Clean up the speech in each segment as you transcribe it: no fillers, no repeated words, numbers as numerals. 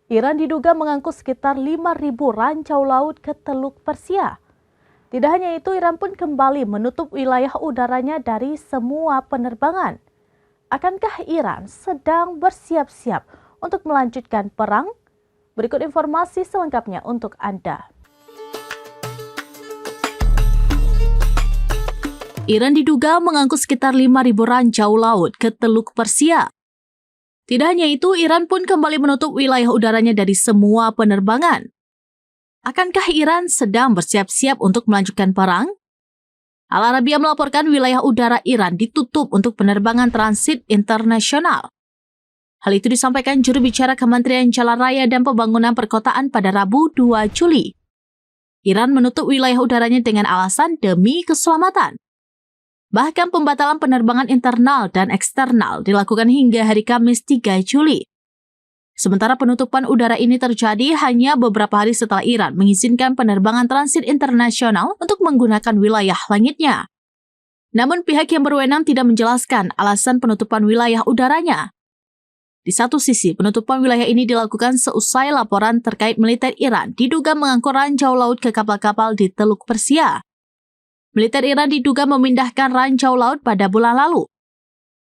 Iran diduga mengangkut sekitar 5.000 rancau laut ke Teluk Persia. Tidak hanya itu, Iran pun kembali menutup wilayah udaranya dari semua penerbangan. Akankah Iran sedang bersiap-siap untuk melanjutkan perang? Berikut informasi selengkapnya untuk Anda. Iran diduga mengangkut sekitar 5.000 rancau laut ke Teluk Persia. Tidak hanya itu, Iran pun kembali menutup wilayah udaranya dari semua penerbangan. Akankah Iran sedang bersiap-siap untuk melanjutkan perang? Al Arabiya melaporkan wilayah udara Iran ditutup untuk penerbangan transit internasional. Hal itu disampaikan juru bicara Kementerian Jalan Raya dan Pembangunan Perkotaan pada Rabu 2 Juli. Iran menutup wilayah udaranya dengan alasan demi keselamatan. Bahkan pembatalan penerbangan internal dan eksternal dilakukan hingga hari Kamis 3 Juli. Sementara penutupan udara ini terjadi hanya beberapa hari setelah Iran mengizinkan penerbangan transit internasional untuk menggunakan wilayah langitnya. Namun pihak yang berwenang tidak menjelaskan alasan penutupan wilayah udaranya. Di satu sisi, penutupan wilayah ini dilakukan seusai laporan terkait militer Iran diduga mengangkut rancau laut ke kapal-kapal di Teluk Persia. Militer Iran diduga memindahkan rancau laut pada bulan lalu.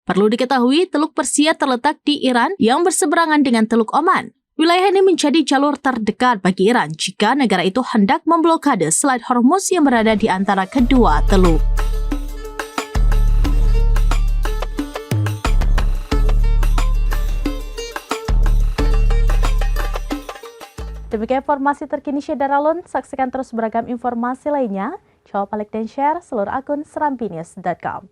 Perlu diketahui, Teluk Persia terletak di Iran yang berseberangan dengan Teluk Oman. Wilayah ini menjadi jalur terdekat bagi Iran jika negara itu hendak memblokade Selat Hormuz yang berada di antara kedua teluk. Demikian informasi terkini Syedaralun. Saksikan terus beragam informasi lainnya. Coba like dan share seluruh akun serambinews.com.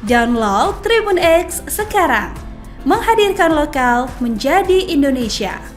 Download Tribun X sekarang, menghadirkan lokal menjadi Indonesia.